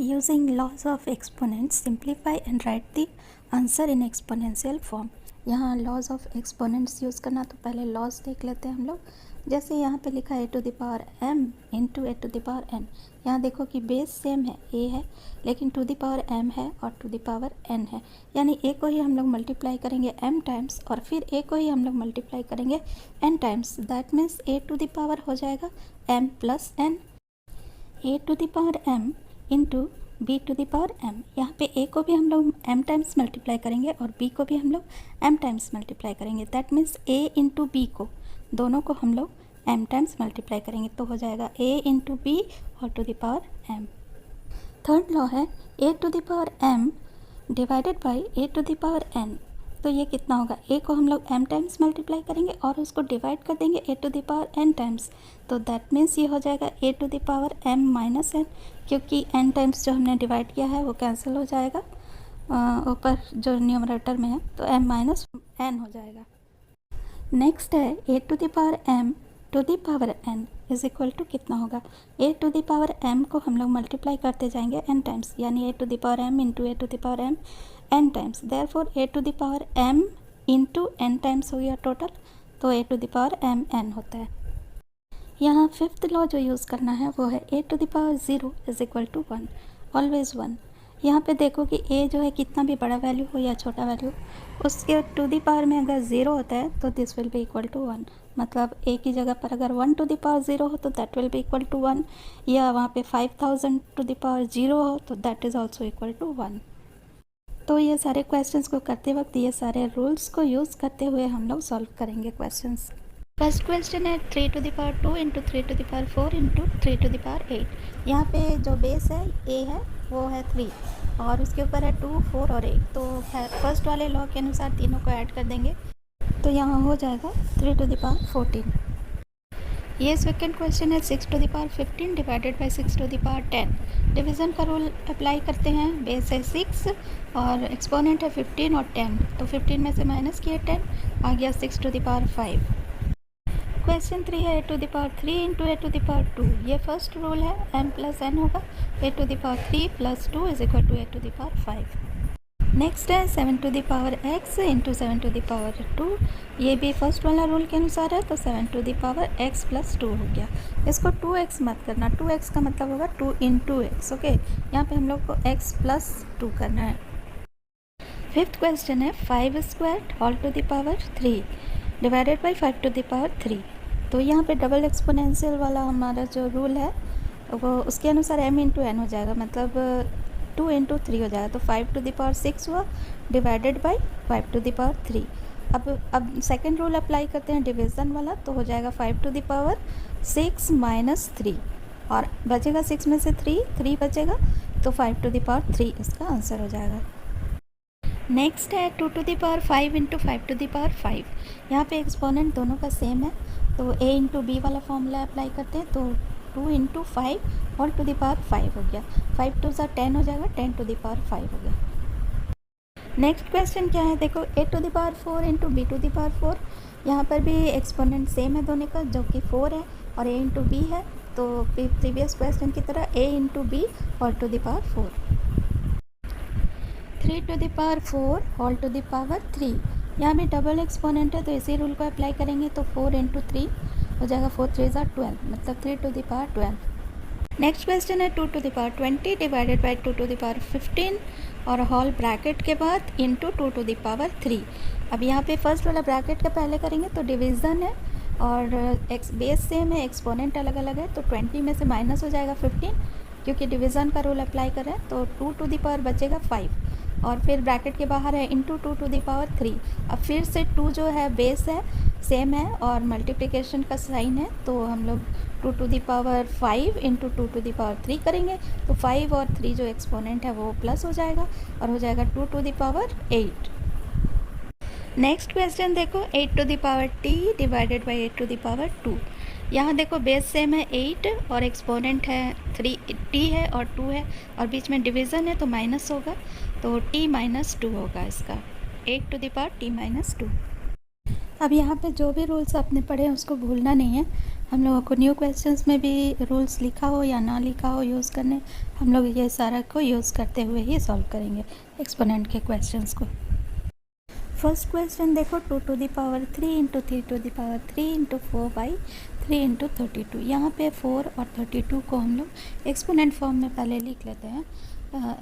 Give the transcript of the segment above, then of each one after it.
Using laws of exponents, simplify and write the answer in exponential form. यहाँ laws of exponents use करना, तो पहले laws देख लेते हैं हम लोग। जैसे यहाँ पे लिखा है a to the power m into a to the power n। यहाँ देखो कि बेस सेम है, a है, लेकिन to the power m है और to the power n है। यानी a को ही हम लोग मल्टीप्लाई करेंगे m टाइम्स और फिर a को ही हम लोग मल्टीप्लाई करेंगे n times. That means a to the power हो जाएगा m plus n। a to the power m into B to the power m। यहाँ पे a को भी हम लोग m टाइम्स मल्टीप्लाई करेंगे और b को भी हम लोग m टाइम्स मल्टीप्लाई करेंगे। That means a into B को, दोनों को हम लोग m टाइम्स मल्टीप्लाई करेंगे, तो हो जाएगा a इंटू बी और to the power m। Third law है a to the power m divided by a to the power n। तो ये कितना होगा, a को हम लोग m टाइम्स मल्टीप्लाई करेंगे और उसको डिवाइड कर देंगे a to the power n times. तो दैट मीन्स ये हो जाएगा a to the power m minus n, क्योंकि n टाइम्स जो हमने डिवाइड किया है वो कैंसिल हो जाएगा ऊपर जो न्यूमरेटर में है, तो m माइनस n हो जाएगा। नेक्स्ट है a to the power m to the power n is equal to कितना होगा, a to the power m को हम लोग मल्टीप्लाई करते जाएंगे n टाइम्स, यानी a to the power m into a to the power m n times. Therefore a to the power m into n times हो गया टोटल, तो a to the power m n होता है। यहाँ fifth law जो use करना है वो है a to the power 0 is equal to 1, always 1। यहाँ पे देखो कि a जो है कितना भी बड़ा वैल्यू हो या छोटा वैल्यू, उसके टू द पावर में अगर 0 होता है तो this will be equal to 1। मतलब a की जगह पर अगर 1 टू द पावर 0 हो तो that will be equal to 1, या वहाँ पे 5000 टू द पावर 0 हो तो that is also equal to 1। तो ये सारे क्वेश्चंस को करते वक्त ये सारे रूल्स को यूज़ करते हुए हम लोग सॉल्व करेंगे क्वेश्चंस। फर्स्ट क्वेश्चन है 3 to the power 2 into 3 to the power 4 into 3 to the power 8। यहाँ पे जो बेस है a है वो है 3 और उसके ऊपर है 2, 4 और 8। तो फर्स्ट वाले लॉ के अनुसार तीनों को ऐड कर देंगे, तो यहाँ हो जाएगा 3 टू द पावर 14। ये सेकंड क्वेश्चन है 6 to the power 15 divided by 6 to the power 10। Division का रूल अप्लाई करते हैं। बेस है 6 और एक्सपोनेंट है 15 और 10, तो 15 में से माइनस किया 10 आ गया 6 टू द पावर 5। क्वेश्चन 3 है a to the power 3 into a to the power 2। ये फर्स्ट रूल है, m प्लस n होगा, a टू द पावर 3 प्लस 2 is equal to a to the power 5। Next है 7 to the power x into 7 to the power 2। ये भी first वाला rule के अनुसार है, तो 7 to the power x plus 2 हो गया। इसको 2x मत करना, 2x का मतलब होगा 2 इंटू x। ओके, यहाँ पे हम लोग को x प्लस 2 करना है। फिफ्थ क्वेश्चन है 5 square whole to the power 3 divided by 5 to the power 3। तो यहाँ पे डबल एक्सपोनेंशियल वाला हमारा जो रूल है वो उसके अनुसार m इंटू n हो जाएगा, मतलब 2 इंटू 3 हो जाएगा, तो 5 टू द पावर 6 हुआ divided by 5 to the power 3। अब सेकेंड रूल अप्लाई करते हैं डिवीज़न वाला, तो हो जाएगा 5 टू द पावर 6 माइनस 3 और बचेगा 6 में से 3 बचेगा, तो 5 टू द पावर 3 इसका आंसर हो जाएगा। नेक्स्ट है 2 to the power 5 into 5 to the power 5। यहाँ पे एक्सपोनेंट दोनों का सेम है, तो a इंटू बी वाला फॉर्मूला अप्लाई करते हैं, तो 2 इंटू 5 और टू द पावर 5 हो गया, 5 टू सा 10 हो जाएगा, 10 टू द पावर 5 हो गया। नेक्स्ट क्वेश्चन क्या है, देखो a to the power 4 into B to the power 4। यहाँ पर भी एक्सपोनेंट सेम है दोनों का, जो कि 4 है और a इंटू बी है, तो प्रीवियस क्वेश्चन की तरह a इंटू बी और to the power 4। 3 to the power 4 whole to the power 3। यहाँ भी डबल एक्सपोनेंट है, तो इसी रूल को अप्लाई करेंगे, तो 4 इंटू 3 हो जाएगा, 4 3 ज़ा 12, मतलब 3 to the power 12। Next question है 2 to the power 20 divided by 2 to the power 15 और होल ब्रैकेट के बाद इंटू 2 टू द पावर 3। अब यहाँ पे फर्स्ट वाला ब्रैकेट का पहले करेंगे, तो डिवीज़न है और बेस सेम है, एक्सपोनेंट अलग अलग है, तो 20 में से माइनस हो जाएगा 15, क्योंकि डिवीज़न का रूल अप्लाई कर रहे हैं, तो 2 टू द पावर बचेगा 5 और फिर ब्रैकेट के बाहर है इंटू 2 टू द पावर 3। अब फिर से 2 जो है बेस है सेम है और मल्टीप्लिकेशन का साइन है, तो हम लोग 2 to the power 5 into 2 to the power 3 करेंगे, तो 5 और 3 जो एक्सपोनेंट है वो प्लस हो जाएगा और हो जाएगा 2 to the power 8। Next question देखो 8 to the power t divided by 8 to the power 2। यहाँ देखो बेस सेम है 8 और एक्सपोनेंट है 3 t है और 2 है और बीच में डिवीज़न है, तो माइनस होगा, तो t माइनस 2 होगा इसका, 8 to the power t minus 2। अब यहाँ पे जो भी रूल्स आपने पढ़े हैं उसको भूलना नहीं है। हम लोगों को न्यू क्वेश्चंस में भी रूल्स लिखा हो या ना लिखा हो यूज़ करने, हम लोग ये सारा को यूज़ करते हुए ही सॉल्व करेंगे एक्सपोनेंट के क्वेश्चंस को। फर्स्ट क्वेश्चन देखो, 2 to the power 3 into 3 to the power 3 into 4/3 into 32। यहाँ पे 4 और 32 को हम लोग एक्सपोनेंट फॉर्म में पहले लिख लेते हैं,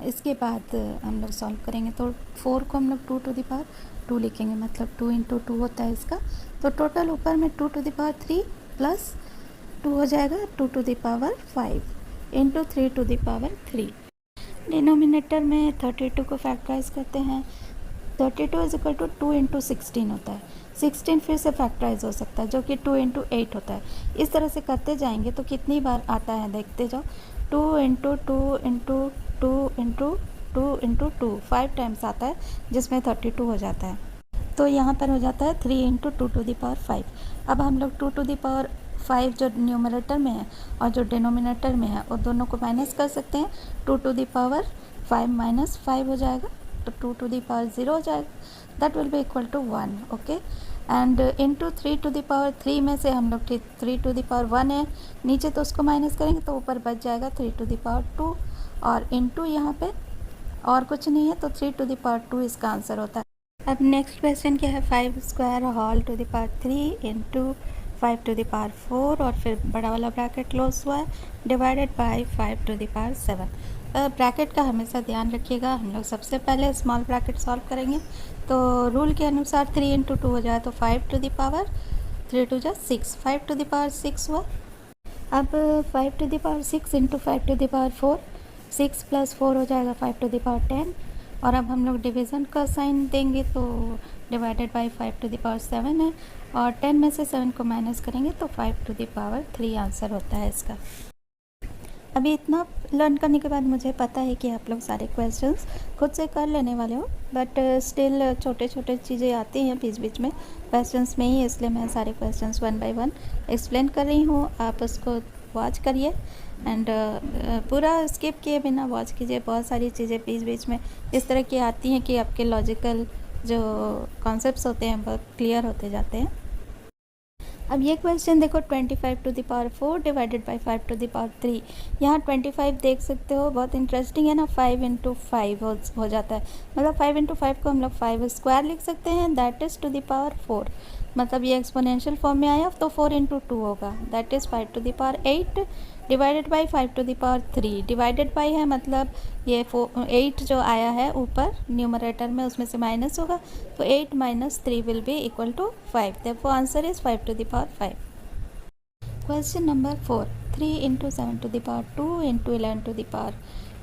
इसके बाद हम लोग सॉल्व करेंगे। तो 4 को हम लोग 2 to the power 2 लिखेंगे, मतलब 2 इंटू 2 होता है इसका। तो टोटल ऊपर में 2 to the power 3 प्लस 2 हो जाएगा 2 to the power 5 into 3 to the power 3। Denominator में 32 को फैक्टराइज करते हैं। 32 इज इक्वल टू 2 इंटू 16 होता है। 16 फिर से फैक्टराइज हो सकता है जो कि 2 इंटू 8 होता है। इस तरह से करते जाएंगे तो कितनी बार आता है देखते जाओ। 2 into 2 into 2 into 2 into 2 5 times आता है, जिसमें 32 हो जाता है। तो यहाँ पर हो जाता है 3 इंटू 2 to the power 5। अब हम लोग 2 to the power 5 जो न्यूमरेटर में है और जो डिनोमिनेटर में है वो दोनों को माइनस कर सकते हैं। 2 to the power 5 माइनस 5 हो जाएगा, तो 2 to the power 0 हो जाएगा, that will be equal to 1। Okay, and into 3 to the power 3 में से हम लोग 3 to the power 1 है नीचे, तो उसको माइनस करेंगे तो ऊपर बच जाएगा 3 to the power 2, और इंटू यहाँ पे और कुछ नहीं है तो 3 to the power 2 इसका आंसर होता है। अब नेक्स्ट क्वेश्चन क्या है, 5 square whole to the power 3 into 5 to the power 4 और फिर बड़ा वाला ब्रैकेट क्लोज हुआ है divided by 5 to the power 7। Bracket का हमेशा ध्यान रखिएगा। हम लोग सबसे पहले स्मॉल ब्रैकेट सॉल्व करेंगे, तो रूल के अनुसार 3 इंटू 2 हो जाए तो 5 to the power 3 2 जा 6, 5 to the power 6 हुआ। अब 5 to the power 6 into 5 to the power 4, 6 plus 4 हो जाएगा 5 to the power 10। और अब हम लोग डिवीज़न का साइन देंगे तो divided by 5 to the power 7 है, और 10 में से 7 को माइनस करेंगे तो 5 to the power 3 आंसर होता है इसका। अभी इतना लर्न करने के बाद मुझे पता है कि आप लोग सारे क्वेश्चंस खुद से कर लेने वाले हो, बट स्टिल छोटे छोटे चीज़ें आती हैं बीच बीच में क्वेश्चंस में ही, इसलिए मैं सारे क्वेश्चंस 1 by 1 एक्सप्लेन कर रही हूँ। आप उसको वॉच करिए एंड पूरा स्किप किए बिना वॉच कीजिए। बहुत सारी चीज़ें बीच बीच में इस तरह की आती हैं कि आपके लॉजिकल जो कॉन्सेप्ट्स होते हैं बहुत क्लियर होते जाते हैं। अब ये क्वेश्चन देखो, 25 to the power 4 divided by 5 to the power 3। यहाँ 25 देख सकते हो, बहुत इंटरेस्टिंग है ना, 5 इंटू 5 हो जाता है, मतलब 5 इंटू 5 को हम लोग 5 स्क्वायर लिख सकते हैं, that is to the power 4। मतलब ये एक्सपोनेंशियल फॉर्म में आया तो 4 इंटू 2 होगा, that is 5 to the power 8 divided by 5 to the power 3। Divided by है मतलब ये 8 जो आया है ऊपर न्यूमरेटर में उसमें से माइनस होगा, तो 8 माइनस 3 will be equal to 5। Therefore answer is 5 to the power 5। Question number 4, 3 into 7 to the power 2 इंटू 11 to the power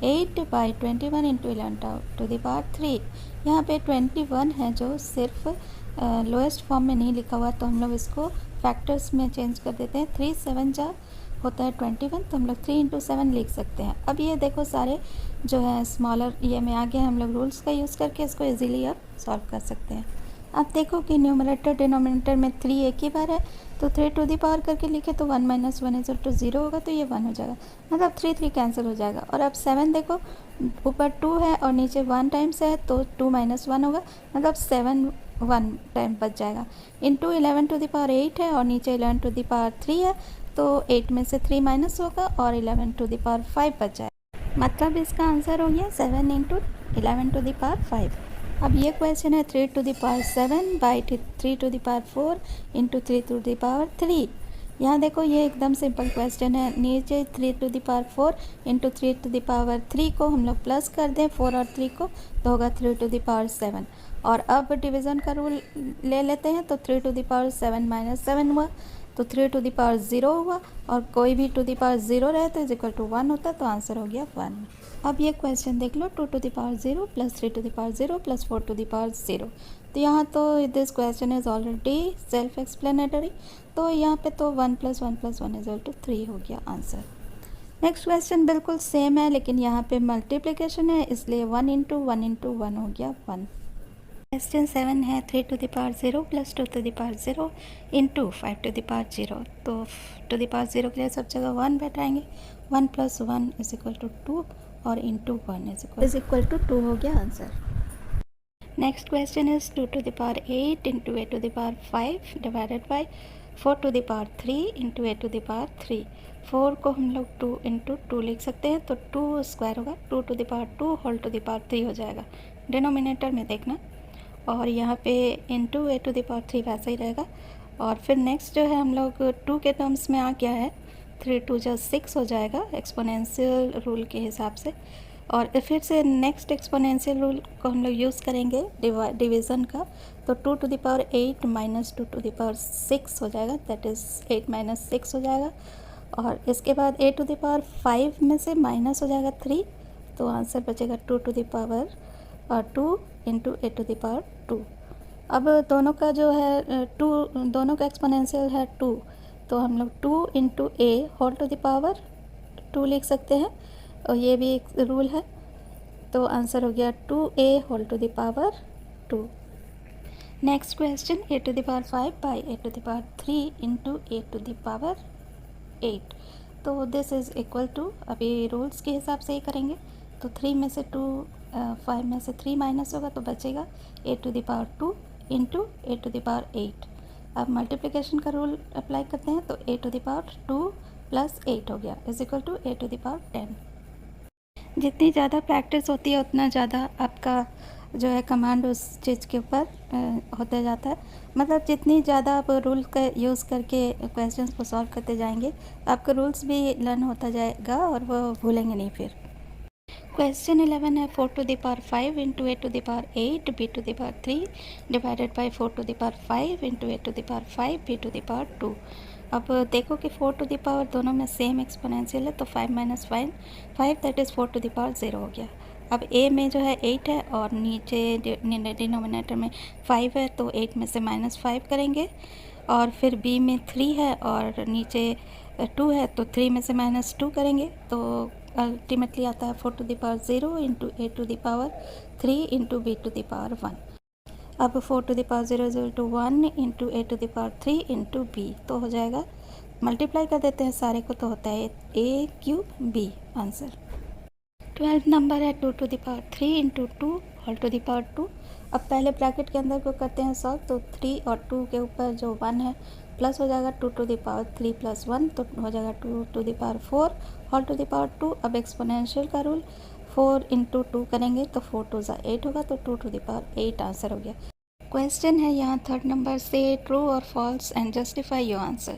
8 by 21 into 11 to the power 3। यहाँ पे 21 है जो सिर्फ लोएस्ट फॉर्म में नहीं लिखा हुआ, तो हम लोग इसको फैक्टर्स में चेंज कर देते हैं। 3 7 जा होता है 21, तो हम लोग 3 इंटू 7 लिख सकते हैं। अब ये देखो सारे जो है स्मॉलर ये में आगे हम लोग रूल्स का यूज़ करके इसको इजीली अब सॉल्व कर सकते हैं। अब देखो कि न्यूमरेटर डिनोमिनेटर में 3 एक ही बार है, तो 3 टू दी पावर करके लिखे तो 1 माइनस 1 इज टू 0 होगा, तो ये 1 हो जाएगा, मतलब 3 कैंसिल हो जाएगा। और अब 7 देखो, ऊपर 2 है और नीचे 1 टाइम्स है, तो 2 माइनस 1 होगा, मतलब 7 1 टाइम बच जाएगा। इंटू 11 टू दी पावर 8 है और नीचे 11 टू दी पावर 3 है, तो 8 में से 3 माइनस होगा और 11 टू दी पावर 5 बच जाएगा। मतलब इसका आंसर हो गया 7 इंटू 11 टू दी पावर 5। अब ये क्वेश्चन है 3 to the power 7 by 3 to the power 4 into 3 to the power 3। यहाँ देखो ये एकदम सिंपल क्वेश्चन है, नीचे 3 to the power 4 into 3 to the power 3 को हम लोग प्लस कर दें 4 और 3 को, तो होगा 3 टू दी पावर 7। और अब डिवीज़न का रूल ले लेते हैं, तो 3 टू दी पावर 7 माइनस 7 हुआ, तो 3 टू दी पावर 0 हुआ, और कोई भी टू दी पावर 0 रहे तो इज इक्वल टू 1 होता है, तो आंसर हो गया 1। अब ये क्वेश्चन देख लो, 2 to the power 0 plus 3 to the power 0 plus 4 to the power 0। तो यहाँ तो this question is already self explanatory, तो यहाँ पे तो 1 plus 1 plus 1 is equal to 3 हो गया आंसर। नेक्स्ट क्वेश्चन बिल्कुल सेम है, लेकिन यहाँ पे मल्टीप्लिकेशन है, इसलिए 1 इंटू 1 इंटू 1 हो गया 1। क्वेश्चन 7 है 3 to the power 0 plus 2 to the power 0 into 5 to the power 0। तो टू द पावर 0 के लिए सब जगह 1 बैठाएंगे, 1 प्लस 1 इज इक्वल टू 2 और इंटू 1 इज इक्वल टू 2 हो गया answer. Next question is 2 to the power 8 into a to the power 5 divided by 4 to the power 3 into a to the power 3। 4 को हम लोग 2 into 2 लिख सकते हैं, तो 2 स्क्वायर होगा 2 to the power 2 whole to the power 3 हो जाएगा, डिनोमिनेटर में देखना। और यहाँ पे into A to the power 3 वैसा ही रहेगा। और फिर नेक्स्ट जो है हम लोग 2 के टर्म्स में आ गया है, 3 2 जा 6 हो जाएगा एक्सपोनेंशियल रूल के हिसाब से। और फिर से नेक्स्ट एक्सपोनेंशियल रूल को हम लोग यूज़ करेंगे डिवीज़न का, तो 2 to the power 8 minus 2 to the power 6 हो जाएगा, दैट इज़ 8 माइनस 6 हो जाएगा। और इसके बाद a to the power 5 में से माइनस हो जाएगा 3, तो आंसर बचेगा 2 to the power 2 into A to the power 2। अब दोनों का जो है दोनों का एक्सपोनेंशियल है 2, तो हम लोग 2 into A whole to the power 2 लिख सकते हैं, और ये भी एक रूल है। तो आंसर हो गया 2a whole to the power 2। Next question a to the power 5 by a to the power 3 into a to the power 8। तो दिस इज़ इक्वल टू, अभी रूल्स के हिसाब से ही करेंगे, तो 3 में से 2 5 में से 3 माइनस होगा तो बचेगा a to the power 2 into a to the power 8। अब मल्टीप्लिकेशन का रूल अप्लाई करते हैं, तो a to the power 2 plus 8 हो गया is equal to a to the power 10। जितनी ज़्यादा प्रैक्टिस होती है उतना ज़्यादा आपका जो है कमांड उस चीज़ के ऊपर होते जाता है। मतलब जितनी ज़्यादा आप रूल का यूज़ करके क्वेश्चंस को सॉल्व करते जाएंगे, आपका रूल्स भी लर्न होता जाएगा और वो भूलेंगे नहीं फिर। क्वेश्चन 11 है 4 to the power 5 into A to the power 8 B to the power 3 divided by 4 to the power 5 into A to the power 5 B to the power 2। अब देखो कि 4 to the power दोनों में सेम एक्सपोनेंशियल है, तो 5 minus 5 that is 4 to the power 0 हो गया। अब a में जो है 8 है और नीचे डिनोमिनेटर में 5 है, तो 8 में से -5 करेंगे। और फिर b में 3 है और नीचे 2 है, तो 3 में से -2 करेंगे, तो अल्टीमेटली आता है 4 to the power 0 into A to the power 3 into B to the power 1। अब 4 to the power 0 is to 1 into A to the power 3 into B, तो हो जाएगा, मल्टीप्लाई कर देते हैं सारे को, तो होता है a cube b answer. 12 number है 2 to the power 3 into 2 whole to the power 2। अब पहले ब्रैकेट के अंदर को करते हैं सॉल्व, तो 3 और 2 के ऊपर जो 1 है प्लस हो जाएगा 2 to the power 3 प्लस 1, तो हो जाएगा 2 to the power 4 whole to the power 2। अब एक्सपोनेंशियल का रूल 4 इंटू 2 करेंगे तो 4 2 ज़ा 8 होगा, तो 2 to the power 8 आंसर हो गया। क्वेश्चन है यहाँ 3rd नंबर से ट्रू और false and justify your answer.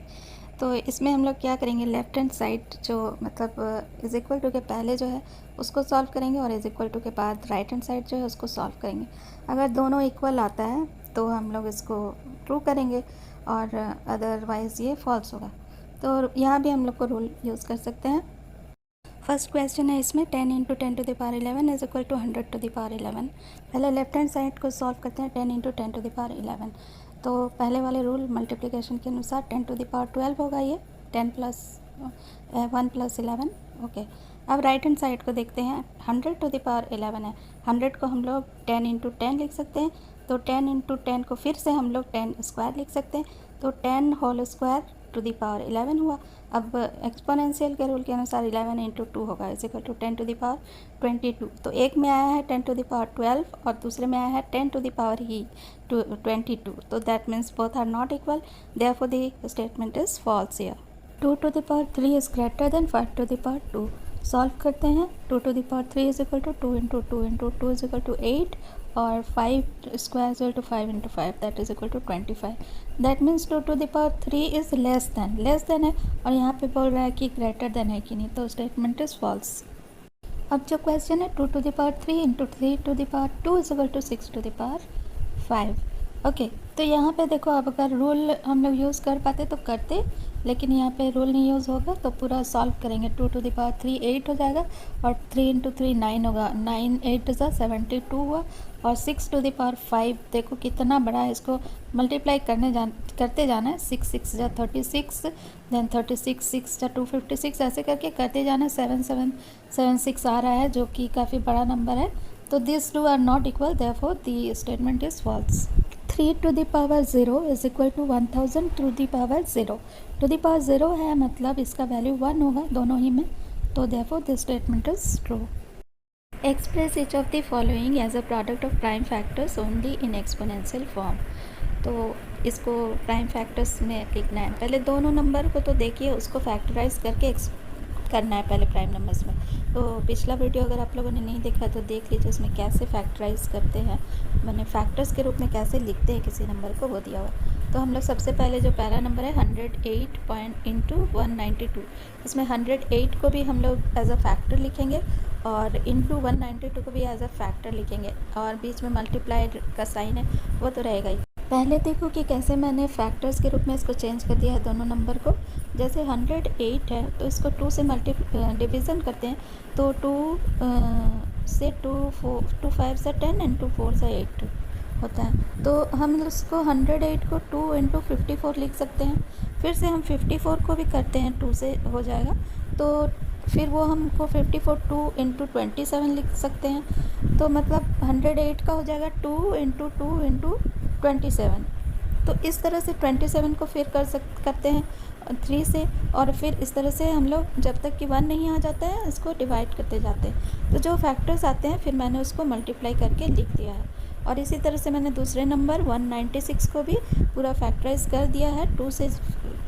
तो इसमें हम लोग क्या करेंगे, लेफ्ट हैंड साइड जो मतलब इज इक्वल टू के पहले जो है उसको सॉल्व करेंगे, और इज इक्वल टू के बाद राइट हैंड साइड जो है उसको सॉल्व करेंगे। अगर दोनों इक्वल आता है तो हम लोग इसको ट्रू करेंगे, और अदरवाइज़ ये फॉल्स होगा। तो यहाँ भी हम लोग को रूल यूज़ कर सकते हैं। फर्स्ट क्वेश्चन है इसमें 10 into 10 to the power 11 is equal to 100 to the power 11। पहले लेफ्ट हैंड साइड को सॉल्व करते हैं, 10 इंटू 10 टू द पावर 11। तो पहले वाले रूल मल्टीप्लिकेशन के अनुसार 10 टू द पावर 12 होगा, ये 10 प्लस 1 प्लस 11 ओके। अब राइट हैंड साइड को देखते हैं, 100 टू द पावर 11 है, 100 को हम लोग 10 इंटू 10 लिख सकते हैं, तो 10 इंटू 10 को फिर से हम लोग 10 स्क्वायर लिख सकते हैं, तो 10 whole square to the power 11 हुआ। अब एक्सपोनेंशियल के रूल के अनुसार 11 इंटू 2 होगा is equal to 10 to the power 22। तो एक में आया है 10 टू द पावर 12 और दूसरे में आया है 10 टू द पावर 22, तो that means both are not equal, therefore the statement is false here. 2 to the power 3 is greater than 5 to the power 2। Solve करते हैं, 2 to the power 3 is equal to 2 into 2 into 2 is equal to 8, और 5 square is equal to 5 into 5 that is equal to 25। That means 2 to the power 3 is less than है, और यहाँ पे बोल रहा है कि ग्रेटर देन है कि नहीं, तो स्टेटमेंट इज़ फॉल्स। अब जो क्वेश्चन है 2 to the power 3 into 3 to the power 2 is equal to 6 to the power 5 okay. तो यहाँ पे देखो, अब अगर रूल हम लोग यूज़ कर पाते तो करते, लेकिन यहाँ पे रूल नहीं यूज़ होगा, तो पूरा सॉल्व करेंगे। 2 टू द पावर 3 8 हो जाएगा, और 3 इंटू 3 9 होगा, 9 8 ज़ा 72 हुआ, और 6 टू द पावर 5 देखो कितना बड़ा है, इसको मल्टीप्लाई करते जाना है। 6 6 ज़ा 36, देन 36 6 ज़ा 256, ऐसे करके करते जाना है। 7 7 7 6 आ रहा है, जो कि काफ़ी बड़ा नंबर है, तो this two are not equal, therefore the statement is false. 3 to the power 0 is equal to 1000 to the power 0। To the power 0 है, मतलब इसका वैल्यू 1 होगा दोनों ही में, तो therefore this statement is true. Express each of the following as a product of prime factors only in exponential form। तो इसको prime factors में लिखना है। पहले दोनों नंबर को तो देखिए, उसको फैक्टराइज करके करना है पहले प्राइम नंबर्स में। तो पिछला वीडियो अगर आप लोगों ने नहीं देखा तो देख लीजिए, उसमें कैसे फैक्टराइज करते हैं, मैंने फैक्टर्स के रूप में कैसे लिखते हैं किसी नंबर को, वो दिया हुआ। तो हम लोग सबसे पहले जो पहला नंबर है 108 पॉइंट इंटू 192, इसमें 108 को भी हम लोग एज अ फैक्टर लिखेंगे और इंटू 192 को भी एज अ फैक्टर लिखेंगे, और बीच में मल्टीप्लाई का साइन है वो तो रहेगा ही। पहले देखो कि कैसे मैंने फैक्टर्स के रूप में इसको चेंज कर दिया है दोनों नंबर को। जैसे 108 है तो इसको 2 से डिवीज़न करते हैं, तो 2 से 2 5 से 10 एंड 2 4 से 8 होता है। तो हम उसको 108 को 2 इंटू 54 लिख सकते हैं। फिर से हम 54 को भी करते हैं, 2 से हो जाएगा, तो फिर वो हमको 54 2 इंटू 27 लिख सकते हैं। तो मतलब 108 का हो जाएगा 2 इंटू 2 इंटू 27। तो इस तरह से 27 को फिर करते हैं 3 से, और फिर इस तरह से हम लोग जब तक कि 1 नहीं आ जाता है इसको डिवाइड करते जाते हैं। तो जो फैक्टर्स आते हैं फिर मैंने उसको मल्टीप्लाई करके लिख दिया है। और इसी तरह से मैंने दूसरे नंबर 196 को भी पूरा फैक्टराइज कर दिया है 2 से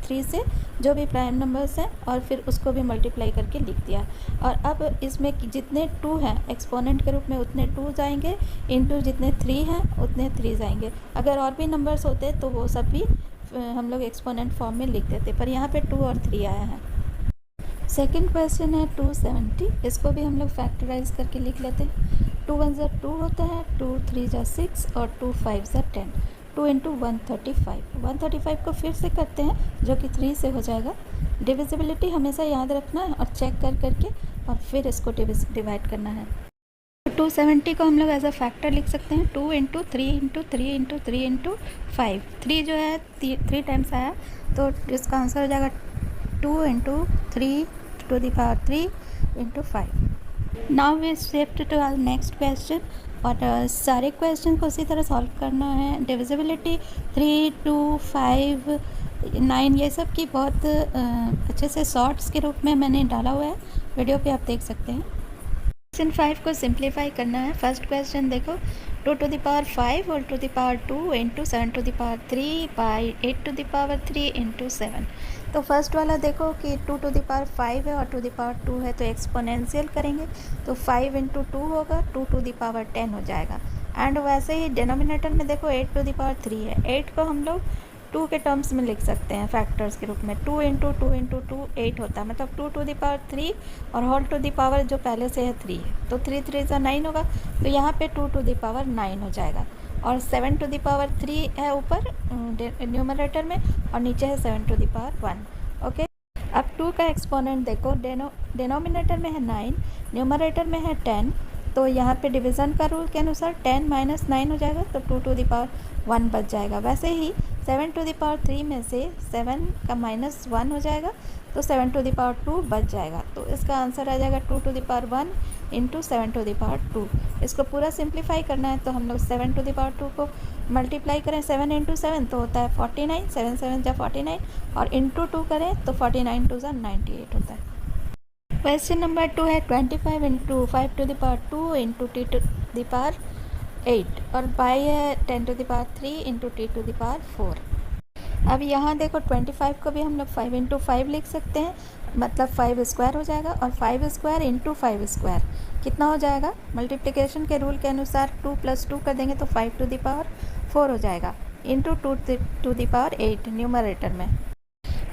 3 से, जो भी प्राइम नंबर्स हैं, और फिर उसको भी मल्टीप्लाई करके लिख दिया। और अब इसमें जितने 2 हैं एक्सपोनेंट के रूप में उतने 2 जाएंगे, इंटू जितने 3 हैं उतने 3 जाएंगे। अगर और भी नंबर्स होते तो वो सब भी हम लोग एक्सपोनेंट फॉर्म में लिख देते, पर यहाँ पे 2 और 3 आया है। सेकंड क्वेश्चन है 270, इसको भी हम लोग फैक्टराइज करके लिख लेते हैं। 2 1 ज़ा 2 होता है, 2 3 ज़ा 6 और 2 5 ज़ा 10। 2 इंटू 135 को फिर से करते हैं जो कि 3 से हो जाएगा। डिविजिबिलिटी हमेशा याद रखना है और चेक करके और फिर इसको डिवाइड करना है। 270 को हम लोग एज अ फैक्टर लिख सकते हैं, 2 इंटू 3 इंटू 3 इंटू 3 इंटू 5। 3 जो है 3 टाइम्स आया, तो इसका आंसर हो जाएगा 2 into 3 to the power 3 into 5। Now we shift to our next question, और सारे क्वेश्चन को उसी तरह सॉल्व करना है। डिविजिबिलिटी 3 2 5 9 ये सब की बहुत अच्छे से शॉर्ट्स के रूप में मैंने डाला हुआ है, वीडियो पे आप देख सकते हैं। क्वेश्चन 5 को सिंप्लीफाई करना है। फर्स्ट क्वेश्चन देखो, 2 to the power 5 whole to the power 2 into 7 to the power 3 by 8 to the power 3 into 7। तो फर्स्ट वाला देखो कि 2 टू द पावर 5 है और 2 द पावर 2 है, तो एक्सपोनेंशियल करेंगे तो 5 इंटू 2 होगा, 2 टू द पावर 10 हो जाएगा। एंड वैसे ही डिनोमिनेटर में देखो 8 टू द पावर 3 है, 8 को हम लोग 2 के टर्म्स में लिख सकते हैं फैक्टर्स के रूप में। 2 इंटू 2 इंटू 2 8 होता है, मतलब 2 टू द पावर 3 और होल टू द पावर जो पहले से है 3 है, तो 3 3 ज़ा 9 होगा, तो यहाँ पे 2 टू द पावर 9 हो जाएगा। और 7 टू द पावर 3 है ऊपर न्यूमरेटर में, और नीचे है 7 टू द पावर 1। ओके, अब 2 का एक्सपोनेंट देखो, डिनोमिनेटर में है 9, न्यूमरेटर में है 10, तो यहाँ पे डिवीज़न का रूल के अनुसार 10 माइनस 9 हो जाएगा, तो 2 टू द पावर 1 बच जाएगा। वैसे ही 7 टू द पावर 3 में से 7 का माइनस 1 हो जाएगा, तो 7 टू द पावर 2 बच जाएगा। तो इसका आंसर आ जाएगा 2 to the power 1 into 7 to the power 2। इसको पूरा सिंप्लीफाई करना है, तो हम लोग 7 टू द पावर 2 को मल्टीप्लाई करें 7 इंटू 7 तो होता है 49, 7 7 जा 49, और इंटू 2 करें तो 49 2 जा 98 होता है। क्वेश्चन नंबर 2 है 25 into 5 to the power 2 into T to the power 8, और बाई है 10 to the power 3 into T to the power 4। अब यहाँ देखो 25 को भी हम लोग 5 इंटू 5 लिख सकते हैं, मतलब 5 स्क्वायर हो जाएगा, और 5 स्क्वायर इंटू 5 स्क्वायर कितना हो जाएगा, मल्टीप्लिकेशन के रूल के अनुसार 2 प्लस 2 कर देंगे तो 5 टू द पावर 4 हो जाएगा, into 2 to the power 8 numerator में।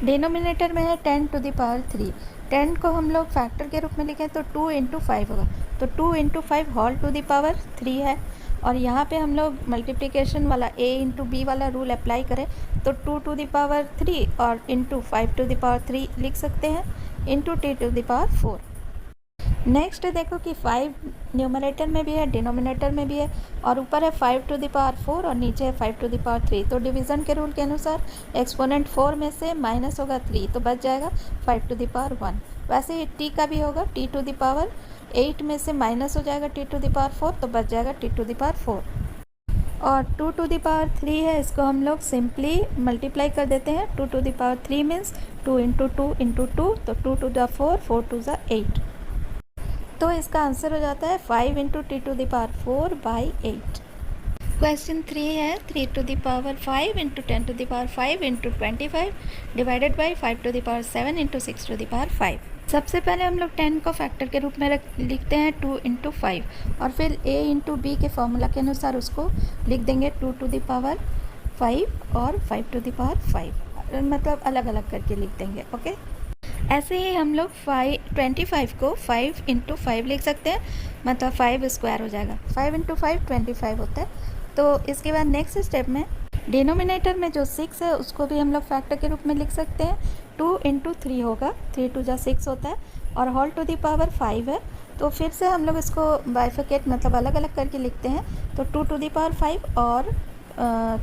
डिनोमिनेटर में है 10 टू द पावर 3, 10 को हम लोग फैक्टर के रूप में लिखें तो 2 इंटू 5 होगा, तो 2 into 5 whole to the power 3 है। और यहाँ पे हम लोग मल्टीप्लिकेशन वाला a इंटू बी वाला रूल अप्लाई करें तो 2 टू द पावर 3 और इंटू 5 टू द पावर 3 लिख सकते हैं, into T to the power 4। Next देखो कि 5 न्यूमरेटर में भी है, डिनोमिनेटर में भी है, और ऊपर है 5 टू द पावर 4 और नीचे है 5 टू द पावर 3। तो डिवीज़न के रूल के अनुसार एक्सपोनेंट 4 में से माइनस होगा 3, तो बच जाएगा 5 टू द पावर 1। वैसे ही टी का भी होगा, टी टू द पावर 8 में से माइनस हो जाएगा टी टू द पावर 4, तो बच जाएगा टी टू द पावर 4। और 2 टू द पावर 3 है, इसको हम लोग सिंपली मल्टीप्लाई कर देते हैं। 2 to the power 3 means 2 into 2 into 2, तो 2 टू द 4, 4 टू द 8। तो इसका आंसर हो जाता है 5 into T to the power 4 by 8। Question 3 है 3 to the power 5 into 10 to the power 5 into 25 divided by 5 to the power 7 into 6 to the power 5। सबसे पहले हम लोग 10 को फैक्टर के रूप में लिखते हैं 2 इंटू 5 और फिर a इंटू बी के फॉर्मूला के अनुसार उसको लिख देंगे 2 टू द पावर 5 और 5 टू द पावर 5, मतलब अलग अलग करके लिख देंगे। ओके, ऐसे ही हम लोग 25 को 5 इंटू 5 लिख सकते हैं, मतलब 5 स्क्वायर हो जाएगा। 5 इंटू 5 25 होता है। तो इसके बाद नेक्स्ट स्टेप में डिनोमिनेटर में जो 6 है उसको भी हम लोग फैक्टर के रूप में लिख सकते हैं। 2 इंटू 3 होगा, 3 टू जा 6 होता है, और होल टू द पावर 5 है। तो फिर से हम लोग इसको बाइफिकेट मतलब अलग अलग करके लिखते हैं। तो 2 टू द पावर 5 और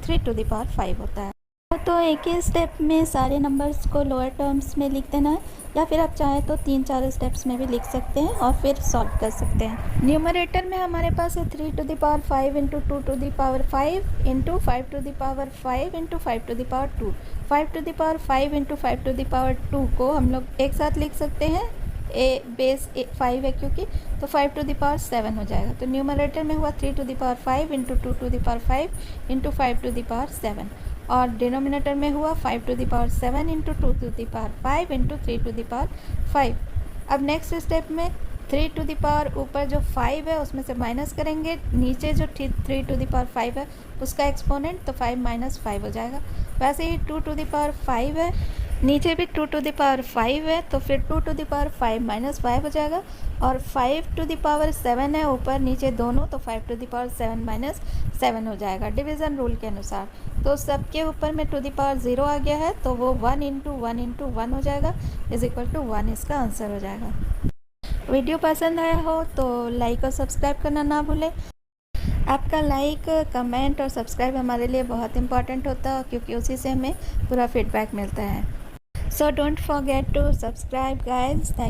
3 टू द पावर 5 होता है। तो एक ही स्टेप में सारे नंबर्स को लोअर टर्म्स में लिख देना है, या फिर आप चाहें तो 3-4 स्टेप्स में भी लिख सकते हैं और फिर सॉल्व कर सकते हैं। न्यूमरेटर में हमारे पास है 3 to the power 5 into 2 to the power 5 into 5 to the power 5 into 5 to the power 2। 5 to the power 5 into 5 to the power 2 को हम लोग एक साथ लिख सकते हैं, बेस 5 है क्योंकि, तो 5 टू द पावर 7 हो जाएगा। तो न्यूमरेटर में हुआ 3 to the power 5 into 2 to the power 5 into 5 to the power 7, और डिनोमिनेटर में हुआ 5 to the power 7 into 2 to the power 5 into 3 to the power 5। अब नेक्स्ट स्टेप में 3 टू द पावर ऊपर जो 5 है उसमें से माइनस करेंगे, नीचे जो 3 टू द पावर 5 है उसका एक्सपोनेंट, तो 5 माइनस 5 हो जाएगा। वैसे ही 2 टू द पावर 5 है, नीचे भी 2 टू द पावर 5 है, तो फिर 2 टू द पावर 5 माइनस 5 हो जाएगा, और 5 टू द पावर 7 है ऊपर नीचे दोनों, तो 5 टू द पावर 7 माइनस 7 हो जाएगा डिवीज़न रूल के अनुसार। तो सबके ऊपर में टू द पावर 0 आ गया है, तो वो 1 इंटू 1 इंटू 1 हो जाएगा, इज इक्वल टू 1 इसका आंसर हो जाएगा। वीडियो पसंद आया हो तो लाइक और सब्सक्राइब करना ना भूलें। आपका लाइक, कमेंट और सब्सक्राइब हमारे लिए बहुत इंपॉर्टेंट होता है, क्योंकि उसी से हमें पूरा फीडबैक मिलता है। So don't forget to subscribe guys.